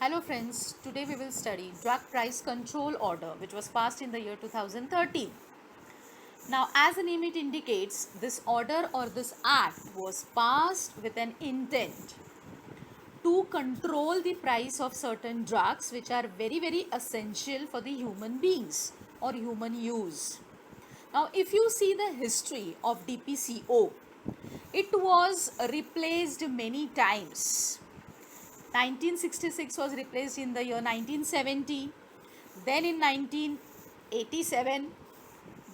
Hello friends, today we will study Drug Price Control Order which was passed in the year 2013. Now as the name it indicates, this order or this act was passed with an intent to control the price of certain drugs which are very essential for the human beings or human use. Now if you see the history of DPCO, it was replaced many times. 1966 was replaced in the year 1970, then in 1987,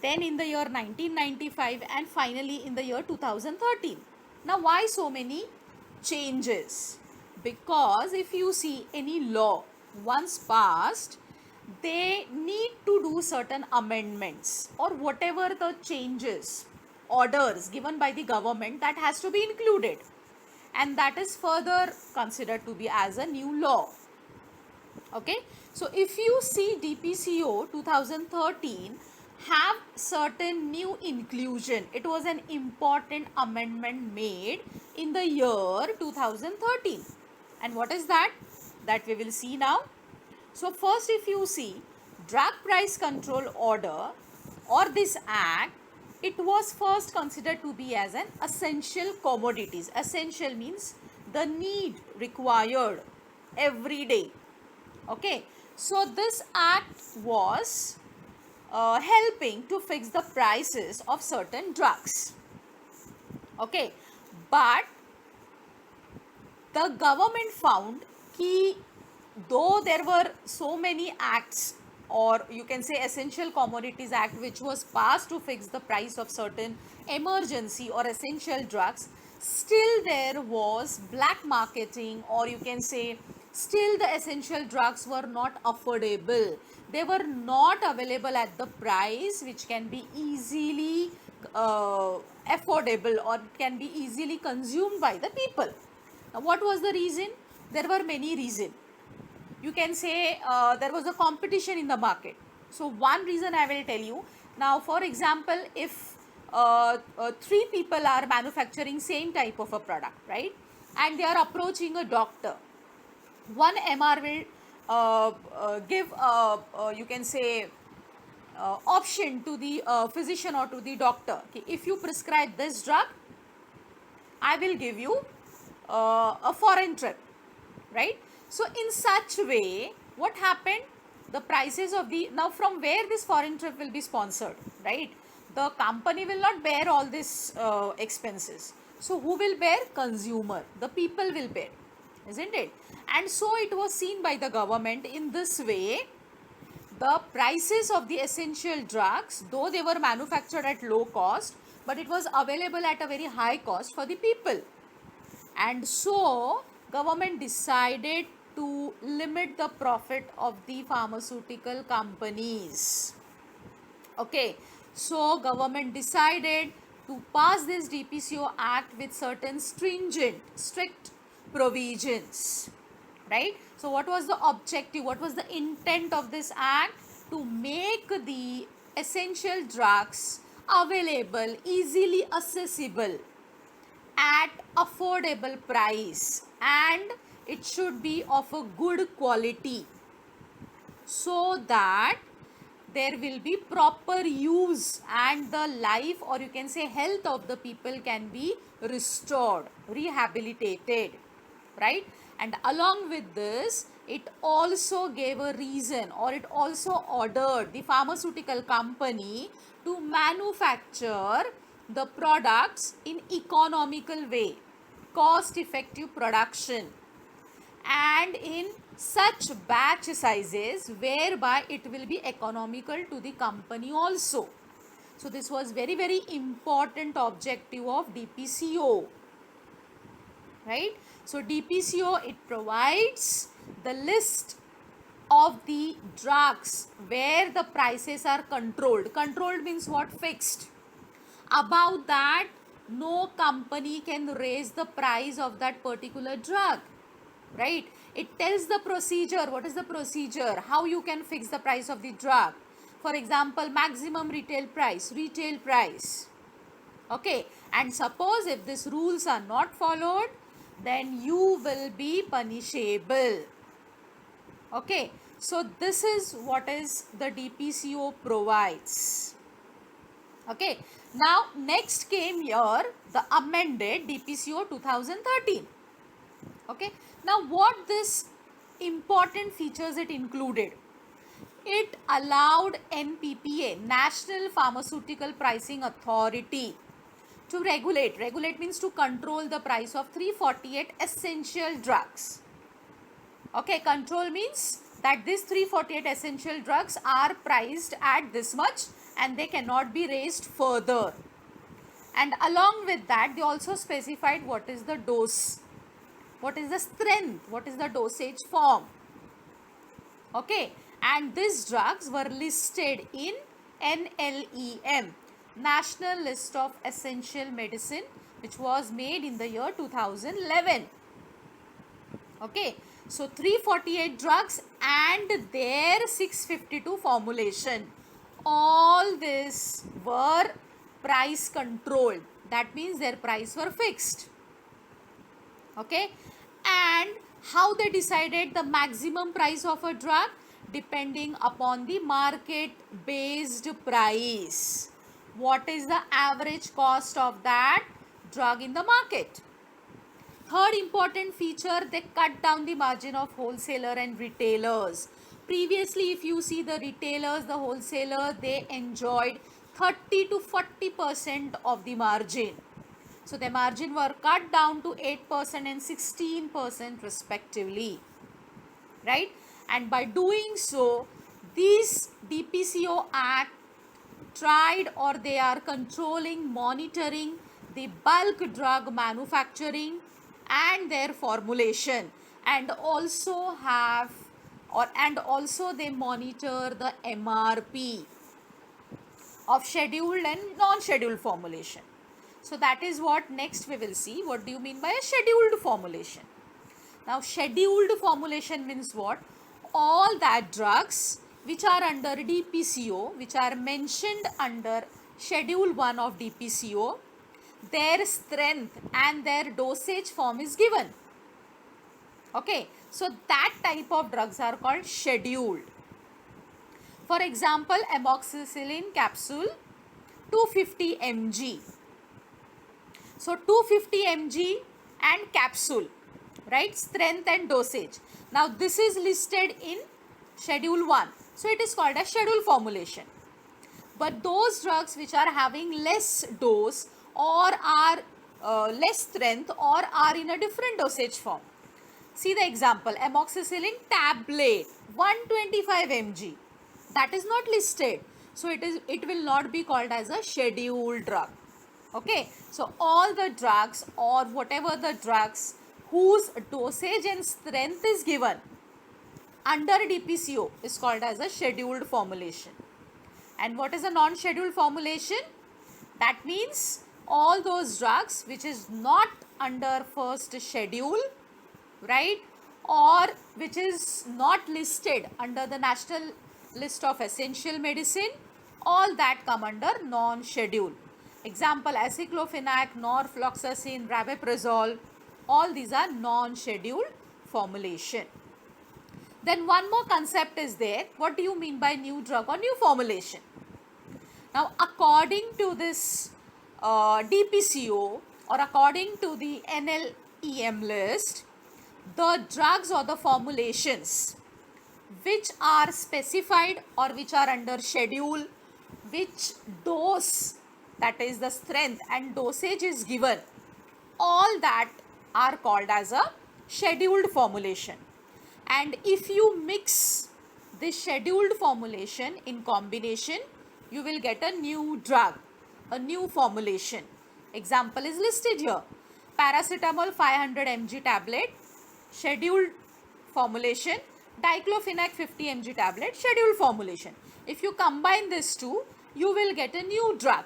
then in the year 1995, and finally in the year 2013. Now, why so many changes? Because if you see any law once passed, they need to do certain amendments or whatever the changes, orders given by the government, that has to be included, and that is further considered to be as a new law. Okay, so if you see DPCO 2013 have certain new inclusion, it was an important amendment made in the year 2013. And what is that we will see now. So first, if you see Drug Price Control Order or this act, it was first considered to be as an essential commodities. Essential means the need required every day. Okay, so this act was helping to fix the prices of certain drugs. Okay, but the government found that though there were so many acts, or you can say Essential Commodities Act, which was passed to fix the price of certain emergency or essential drugs, still there was black marketing, or you can say still the essential drugs were not affordable. They were not available at the price which can be easily affordable or can be easily consumed by the people. Now, what was the reason? There were many reasons. You can say there was a competition in the market. So one reason I will tell you. Now, for example, if three people are manufacturing same type of a product, right, and they are approaching a doctor, one MR will give you can say option to the physician or to the doctor. Okay, if you prescribe this drug, I will give you a foreign trip, right? So in such way, what happened? The prices of the, now from where this foreign trip will be sponsored, right? The company will not bear all these expenses. So who will bear? Consumer. The people will bear, isn't it? And so it was seen by the government in this way. The prices of the essential drugs, though they were manufactured at low cost, but it was available at a very high cost for the people. And so government decided to limit the profit of the pharmaceutical companies. Okay, so government decided to pass this DPCO Act with certain stringent, strict provisions, right? So what was the objective, what was the intent of this act? To make the essential drugs available, easily accessible at affordable price, and it should be of a good quality, so that there will be proper use and the life, or you can say health, of the people can be restored, rehabilitated, right? And along with this, it also gave a reason, or it also ordered the pharmaceutical company to manufacture the products in economical way, cost effective production, and in such batch sizes whereby it will be economical to the company also. So this was very important objective of DPCO, right? So DPCO, it provides the list of the drugs where the prices are controlled. Controlled means what? Fixed. Above that, no company can raise the price of that particular drug, right? It tells the procedure. What is the procedure? How you can fix the price of the drug. For example, maximum retail price, okay? And suppose if these rules are not followed, then you will be punishable. Okay, so this is what is the DPCO provides. Okay, now next came here the amended DPCO 2013. Okay, now what this important features it included? It allowed NPPA, National Pharmaceutical Pricing Authority, to regulate. Regulate means to control the price of 348 essential drugs. Okay, control means that these 348 essential drugs are priced at this much and they cannot be raised further. And along with that, they also specified what is the dose, what is the strength, what is the dosage form. Okay, and these drugs were listed in NLEM, National List of Essential Medicine, which was made in the year 2011. Okay, so 348 drugs and their 652 formulation, all this were price controlled. That means their price were fixed. Okay, and how they decided the maximum price of a drug? Depending upon the market based price. What is the average cost of that drug in the market? Third important feature, they cut down the margin of wholesaler and retailers. Previously, if you see the retailers, the wholesaler, they enjoyed 30 to 40% of the margin. So their margin were cut down to 8% and 16% respectively. Right? And by doing so, these DPCO Act tried or they are controlling, monitoring the bulk drug manufacturing and their formulation, and also they monitor the MRP of scheduled and non-scheduled formulation. So that is what next we will see. What do you mean by a scheduled formulation? Now scheduled formulation means what? All that drugs which are under DPCO, which are mentioned under Schedule 1 of DPCO, their strength and their dosage form is given. Okay, so that type of drugs are called scheduled. For example, amoxicillin capsule 250 mg. So 250 mg and capsule, right? Strength and dosage. Now this is listed in Schedule 1. So it is called a scheduled formulation. But those drugs which are having less dose or are less strength or are in a different dosage form. See the example, amoxicillin tablet 125 mg. That is not listed. So it will not be called as a scheduled drug. Okay, so all the drugs or whatever the drugs whose dosage and strength is given under DPCO is called as a scheduled formulation. And what is a non-scheduled formulation? That means all those drugs which is not under first schedule, right, or which is not listed under the National List of Essential Medicine, all that come under non-schedule. Example, aceclofenac, norfloxacin, rabeprazole, all these are non-scheduled formulation. Then one more concept is there. What do you mean by new drug or new formulation? Now, according to this DPCO or according to the NLEM list, the drugs or the formulations which are specified or which are under schedule, which dose, that is the strength and dosage is given, all that are called as a scheduled formulation. And if you mix this scheduled formulation in combination, you will get a new drug, a new formulation. Example is listed here. Paracetamol 500 mg tablet, scheduled formulation. Diclofenac 50 mg tablet, scheduled formulation. If you combine these two, you will get a new drug.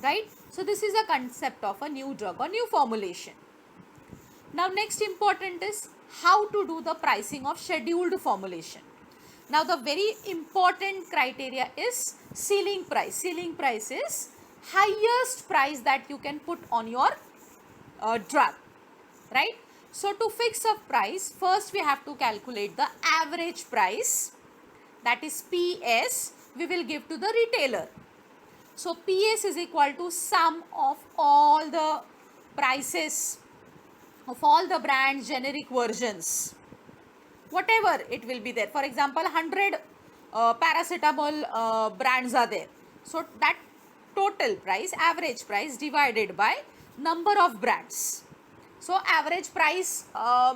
Right? So this is a concept of a new drug or new formulation. Now next important is how to do the pricing of scheduled formulation. Now the very important criteria is ceiling price. Ceiling price is highest price that you can put on your drug, right? So to fix a price, first we have to calculate the average price, that is PS, we will give to the retailer. So PS is equal to sum of all the prices of all the brands, generic versions, whatever it will be there. For example, 100 paracetamol brands are there. So that total price, average price divided by number of brands. So average price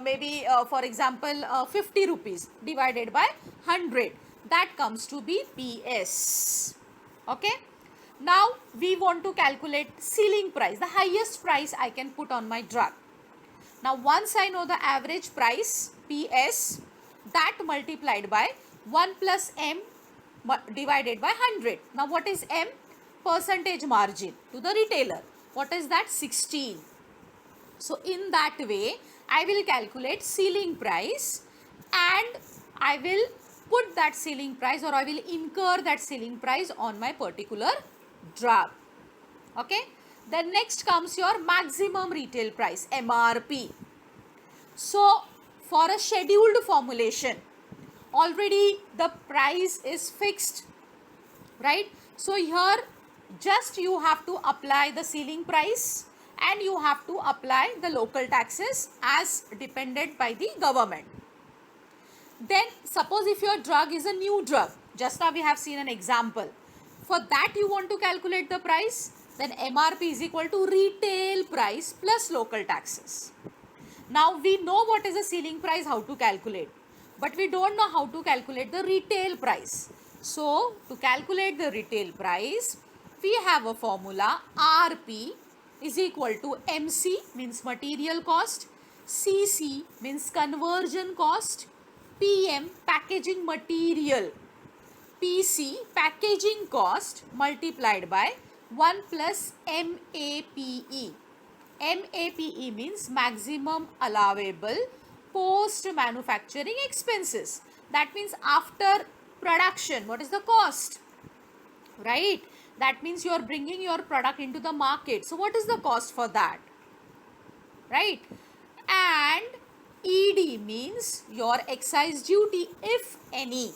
maybe for example 50 rupees divided by 100, that comes to be PS. Okay. Now we want to calculate ceiling price, the highest price I can put on my drug. Now once I know the average price PS, that multiplied by 1 plus M divided by 100. Now what is M? Percentage margin to the retailer. What is that? 16. So in that way I will calculate ceiling price and I will put that ceiling price, or I will incur that ceiling price on my particular drug. Okay. Then next comes your maximum retail price, MRP. So for a scheduled formulation, already the price is fixed, right? So here just you have to apply the ceiling price and you have to apply the local taxes as depended by the government. Then suppose if your drug is a new drug, just now we have seen an example. For that you want to calculate the price, then MRP is equal to retail price plus local taxes. Now we know what is the ceiling price, how to calculate, but we don't know how to calculate the retail price. So to calculate the retail price, we have a formula. RP is equal to MC means material cost, CC means conversion cost, PM packaging material, PC packaging cost multiplied by 1 plus MAPE. MAPE means maximum allowable post manufacturing expenses. That means after production, what is the cost? Right? That means you are bringing your product into the market. So what is the cost for that? Right? And ED means your excise duty, if any.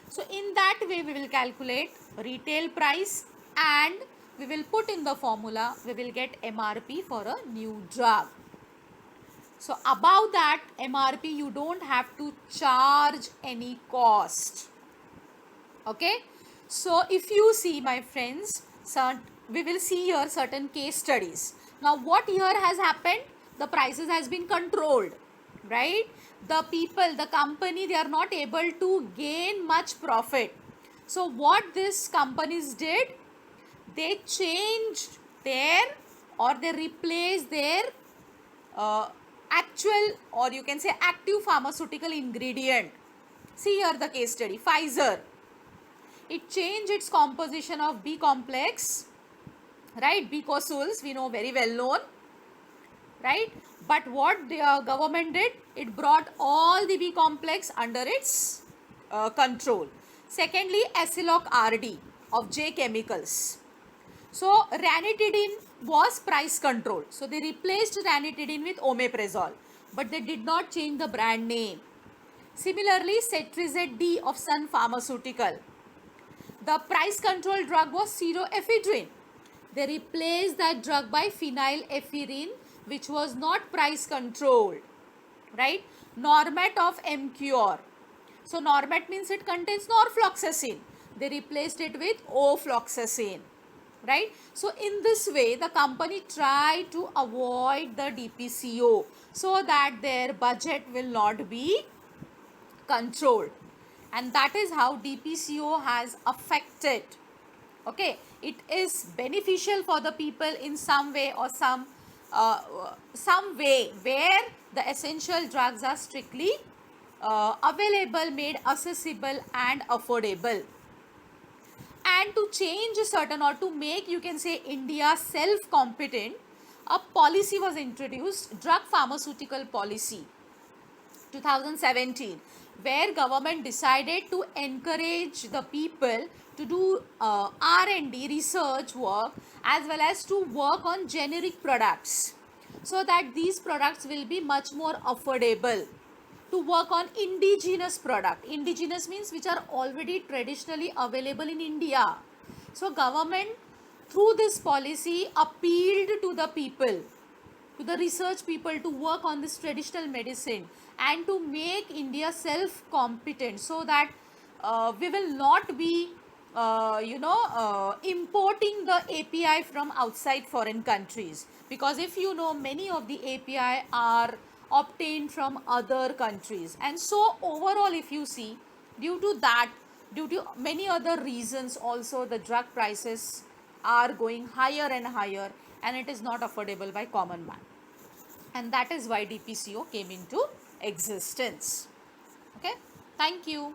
So in that way we will calculate retail price and we will put in the formula, we will get MRP for a new drug. So above that MRP you don't have to charge any cost. Okay. So if you see, my friends, we will see here certain case studies. Now what here has happened? The prices has been controlled, right? The people, the company, they are not able to gain much profit. So what these companies did? They changed their, or they replaced their actual, or you can say active pharmaceutical ingredient. See here the case study, Pfizer. It changed its composition of B complex, right? Bicosuls, we know, very well known, right? But what the government did, it brought all the B complex under its control. Secondly, Esiloc RD of J Chemicals. So ranitidine was price control. So they replaced ranitidine with omeprazole, but they did not change the brand name. Similarly, Cetirizine D of Sun Pharmaceutical. The price control drug was seroephedrine. They replaced that drug by phenylephrine, which was not price controlled, right? Normet of Emcure. So Normet means it contains norfloxacin. They replaced it with ofloxacin, right? So in this way the company tried to avoid the DPCO so that their budget will not be controlled, and that is how DPCO has affected. Okay, it is beneficial for the people in some way or some way where the essential drugs are strictly available, made accessible and affordable. And to change certain, or to make, you can say, India self-competent, a policy was introduced, drug pharmaceutical policy 2017, where government decided to encourage the people to do R&D research work as well as to work on generic products. so that these products will be much more affordable. To work on indigenous product. Indigenous means which are already traditionally available in India. So government through this policy appealed to the people, to the research people, to work on this traditional medicine and to make India self-competent, so that we will not be importing the API from outside foreign countries, because if you know, many of the API are obtained from other countries. And so overall, if you see, due to that, due to many other reasons also, the drug prices are going higher and higher, and it is not affordable by common man. And that is why DPCO came into existence. Okay, thank you.